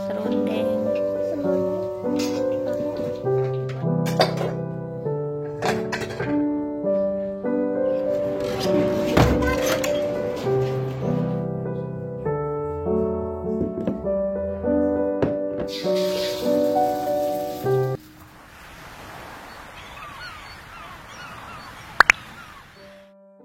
serundeng.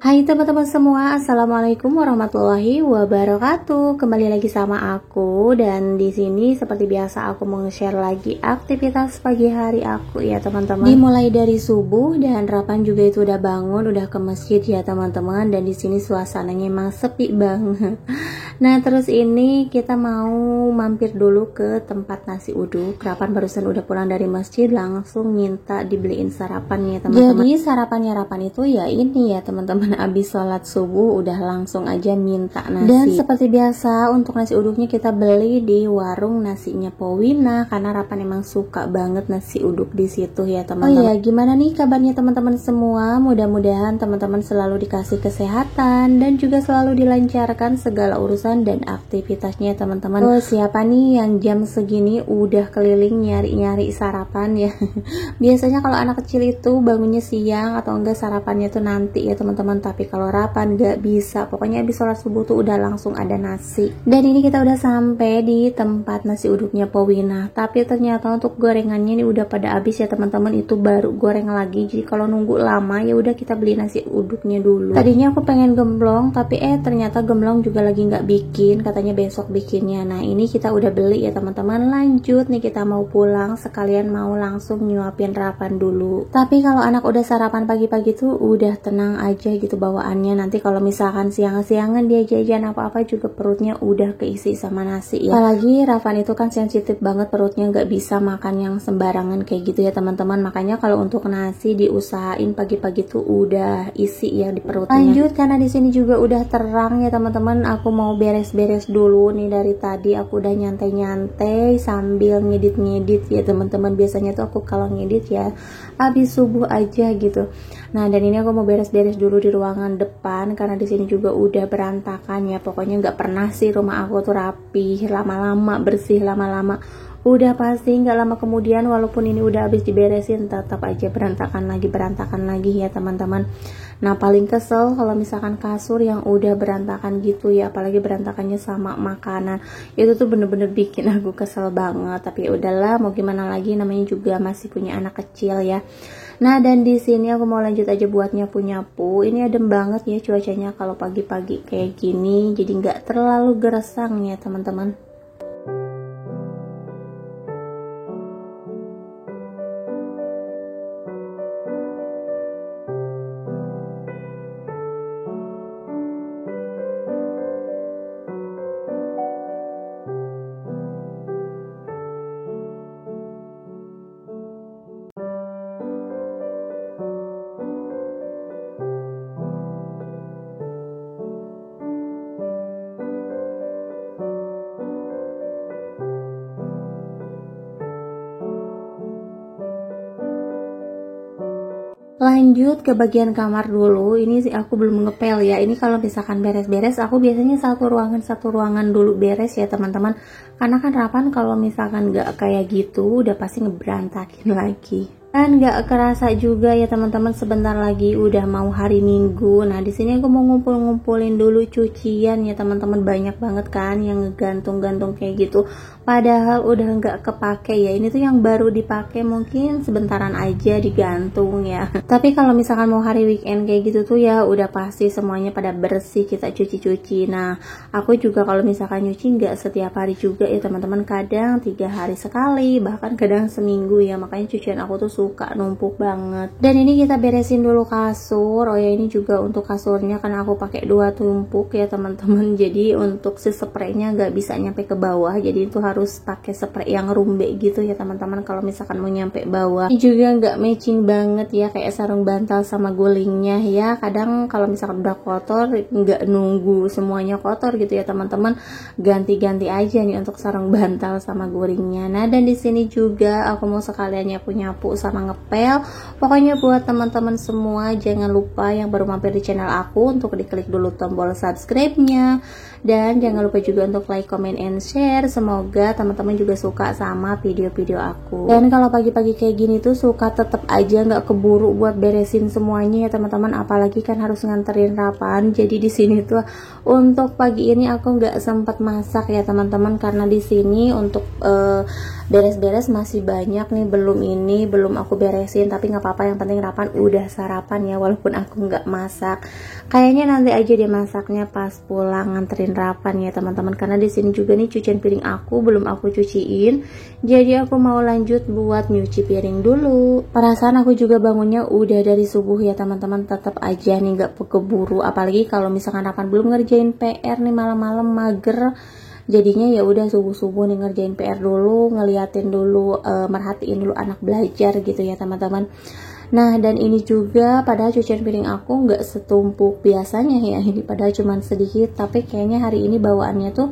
Hai teman-teman semua, assalamualaikum warahmatullahi wabarakatuh. Kembali lagi sama aku, dan di sini seperti biasa aku mau share lagi aktivitas pagi hari aku ya teman-teman. Dimulai dari subuh dan Rapan juga itu udah bangun, udah ke masjid ya teman-teman. Dan di sini suasananya emang sepi banget. Nah terus ini kita mau mampir dulu ke tempat nasi uduk. Rapan barusan udah pulang dari masjid, langsung minta dibeliin sarapan ya teman-teman. Jadi sarapannya Rapan itu ya ini ya teman-teman. Abis sholat subuh udah langsung aja minta nasi. Dan seperti biasa untuk nasi uduknya kita beli di warung nasinya Powina, karena Rapan emang suka banget nasi uduk di situ ya teman-teman. Oh ya, gimana nih kabarnya teman-teman semua? Mudah-mudahan teman-teman selalu dikasih kesehatan dan juga selalu dilancarkan segala urusan dan aktivitasnya teman-teman. Oh, siapa nih yang jam segini udah keliling nyari-nyari sarapan ya? Biasanya kalau anak kecil itu bangunnya siang atau enggak sarapannya tuh nanti ya teman-teman. Tapi kalau Rapan gak bisa, pokoknya habis sholat subuh tuh udah langsung ada nasi. Dan ini kita udah sampai di tempat nasi uduknya Powina. Tapi ternyata untuk gorengannya ini udah pada habis ya teman-teman. Itu baru goreng lagi. Jadi kalau nunggu lama ya udah kita beli nasi uduknya dulu. Tadinya aku pengen gemblong, tapi ternyata gemblong juga lagi nggak bikin. Katanya besok bikinnya. Nah ini kita udah beli ya teman-teman. Lanjut nih kita mau pulang, sekalian mau langsung nyuapin Rapan dulu. Tapi kalau anak udah sarapan pagi-pagi tuh udah tenang aja gitu bawaannya. Nanti kalau misalkan siang-siangan dia jajan apa-apa juga perutnya udah keisi sama nasi ya. Apalagi Rapan itu kan sensitif banget perutnya, nggak bisa makan yang sembarangan kayak gitu ya teman-teman. Makanya kalau untuk nasi diusahain pagi-pagi tuh udah isi ya di perutnya. Lanjut, karena di sini juga udah terang ya teman-teman, aku mau beres-beres dulu nih. Dari tadi aku udah nyantai-nyantai sambil ngedit-ngedit ya teman-teman. Biasanya tuh aku kalau ngedit ya habis subuh aja gitu. Nah dan ini aku mau beres-beres dulu di ruangan depan, karena di sini juga udah berantakan ya. Pokoknya nggak pernah sih rumah aku tuh rapi lama-lama, bersih lama-lama. Udah pasti nggak lama kemudian walaupun ini udah habis diberesin tetap aja berantakan lagi ya teman-teman. Nah paling kesel kalau misalkan kasur yang udah berantakan gitu ya, apalagi berantakannya sama makanan. Itu tuh bener-bener bikin aku kesel banget. Tapi udahlah, mau gimana lagi, namanya juga masih punya anak kecil ya. Nah dan di sini aku mau lanjut aja buat nyapu-nyapu. Ini adem banget ya cuacanya kalau pagi-pagi kayak gini, jadi nggak terlalu gersang ya teman-teman. Lanjut ke bagian kamar dulu. Ini sih aku belum ngepel ya. Ini kalau misalkan beres-beres aku biasanya satu ruangan dulu beres ya teman-teman. Karena kan Rapan kalau misalkan nggak kayak gitu udah pasti ngeberantakin lagi. Dan nggak kerasa juga ya teman-teman, sebentar lagi udah mau hari Minggu. Nah di sini aku mau ngumpulin dulu cucian ya teman-teman. Banyak banget kan yang ngegantung-gantung kayak gitu, padahal udah nggak kepake ya. Ini tuh yang baru dipakai mungkin sebentaran aja digantung ya. Tapi kalau misalkan mau hari weekend kayak gitu tuh ya udah pasti semuanya pada bersih, kita cuci-cuci. Nah aku juga kalau misalkan nyuci nggak setiap hari juga ya teman-teman, kadang 3 hari sekali, bahkan kadang seminggu ya. Makanya cucian aku tuh suka numpuk banget. Dan ini kita beresin dulu kasur. Oh ya ini juga untuk kasurnya karena aku pakai 2 tumpuk ya teman-teman. Jadi untuk si spraynya nggak bisa nyampe ke bawah, jadi itu harus pakai spray yang rumbe gitu ya teman-teman kalau misalkan mau nyampe bawah. Ini juga nggak matching banget ya, kayak sarung bantal sama gulingnya ya. Kadang kalau misalkan udah kotor nggak nunggu semuanya kotor gitu ya teman-teman, ganti-ganti aja nih untuk sarung bantal sama gulingnya. Nah dan di sini juga aku mau sekalian nyapu-nyapu sama ngepel. Pokoknya buat teman-teman semua jangan lupa yang baru mampir di channel aku untuk diklik dulu tombol subscribe-nya Dan jangan lupa juga untuk like, comment, and share. Semoga teman-teman juga suka sama video-video aku. Dan kalau pagi-pagi kayak gini tuh suka tetep aja nggak keburu buat beresin semuanya ya teman-teman, apalagi kan harus nganterin Rapan. Jadi di sini tuh untuk pagi ini aku nggak sempat masak ya teman-teman, karena di sini untuk beres-beres masih banyak nih, belum aku beresin, tapi nggak apa-apa, yang penting Rapan udah sarapan ya, walaupun aku nggak masak. Kayaknya nanti aja dia masaknya pas pulang nganterin Rapan ya teman-teman, karena di sini juga nih cucian piring aku belum aku cuciin, jadi aku mau lanjut buat nyuci piring dulu. Perasaan aku juga bangunnya udah dari subuh ya teman-teman, tetap aja nih nggak keburu, apalagi kalau misalkan Rapan belum ngerjain PR nih, malam-malam mager. Jadinya ya udah subuh-subuh nih ngerjain PR dulu, ngeliatin dulu, merhatiin dulu anak belajar gitu ya teman-teman. Nah, dan ini juga padahal cucian piring aku nggak setumpuk biasanya ya, ini padahal cuman sedikit, tapi kayaknya hari ini bawaannya tuh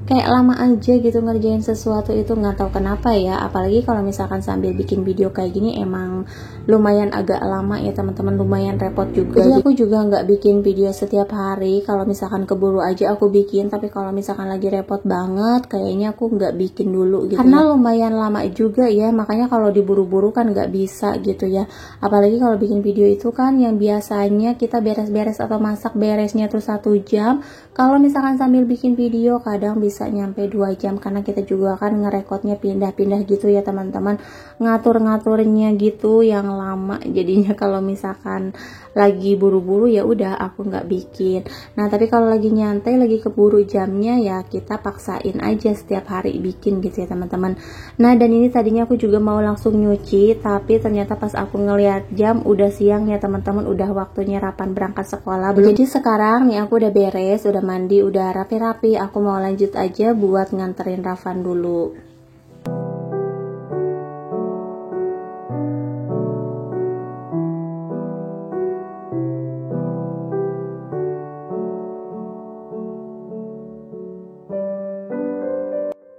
kayak lama aja gitu ngerjain sesuatu itu, nggak tahu kenapa ya. Apalagi kalau misalkan sambil bikin video kayak gini emang lumayan agak lama ya teman-teman, lumayan repot juga. Jadi aku juga nggak bikin video setiap hari, kalau misalkan keburu aja aku bikin, tapi kalau misalkan lagi repot banget kayaknya aku nggak bikin dulu gitu, karena lumayan lama juga ya, makanya kalau diburu-buru kan nggak bisa gitu ya. Apalagi kalau bikin video itu kan yang biasanya kita beres-beres atau masak beresnya tuh 1 jam, kalau misalkan sambil bikin video kadang bisa nyampe 2 jam, karena kita juga kan ngerekodnya pindah-pindah gitu ya teman-teman, ngatur-ngaturnya gitu yang lama. Jadinya kalau misalkan lagi buru-buru ya udah aku nggak bikin. Nah, tapi kalau lagi nyantai, lagi keburu jamnya ya kita paksain aja setiap hari bikin gitu ya teman-teman. Nah, dan ini tadinya aku juga mau langsung nyuci, tapi ternyata pas aku ngeliat jam udah siang ya teman-teman, udah waktunya Rapan berangkat sekolah. Jadi sekarang nih aku udah beres, udah mandi, udah rapi-rapi, aku mau lanjut aja buat nganterin Rapan dulu.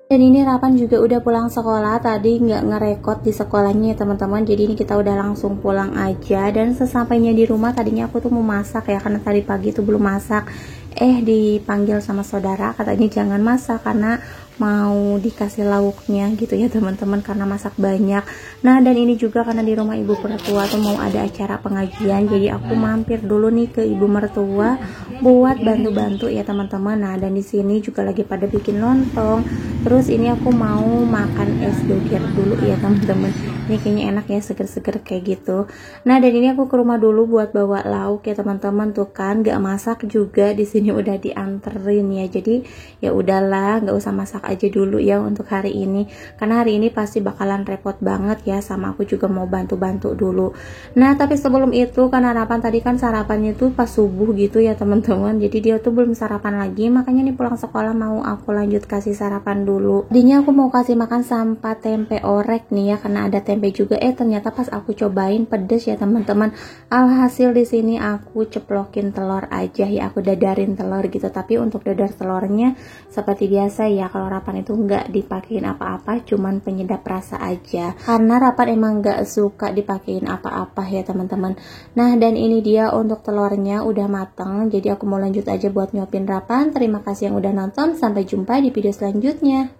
Dan ini Rapan juga udah pulang sekolah, tadi nggak ngerekod di sekolahnya ya teman-teman, jadi ini kita udah langsung pulang aja. Dan sesampainya di rumah tadinya aku tuh mau masak ya, karena tadi pagi tuh belum masak, dipanggil sama saudara katanya jangan masak karena mau dikasih lauknya gitu ya teman-teman, karena masak banyak. Nah, dan ini juga karena di rumah ibu mertua tuh mau ada acara pengajian, jadi aku mampir dulu nih ke ibu mertua buat bantu-bantu ya teman-teman. Nah, dan di sini juga lagi pada bikin lontong. Terus ini aku mau makan es doger dulu ya teman-teman. Ini kayaknya enak ya, seger-seger kayak gitu. Nah, dan ini aku ke rumah dulu buat bawa lauk ya teman-teman. Tuh kan gak masak juga, di sini udah dianterin ya. Jadi ya udahlah, nggak usah masak aja dulu ya untuk hari ini, karena hari ini pasti bakalan repot banget ya, sama aku juga mau bantu-bantu dulu. Nah, tapi sebelum itu karena Rapan tadi kan sarapannya tuh pas subuh gitu ya teman-teman, jadi dia tuh belum sarapan lagi, makanya nih pulang sekolah mau aku lanjut kasih sarapan dulu. Tadinya aku mau kasih makan sampah tempe orek nih ya, karena ada tempe juga, ternyata pas aku cobain pedes ya teman-teman. Alhasil di sini aku ceplokin telur aja ya, aku dadarin telur gitu. Tapi untuk dadar telurnya seperti biasa ya, kalau Rapan itu nggak dipakein apa-apa, cuman penyedap rasa aja, karena Rapan emang nggak suka dipakein apa-apa ya teman-teman. Nah, dan ini dia untuk telurnya udah mateng, jadi aku mau lanjut aja buat nyuapin Rapan. Terima kasih yang udah nonton, sampai jumpa di video selanjutnya.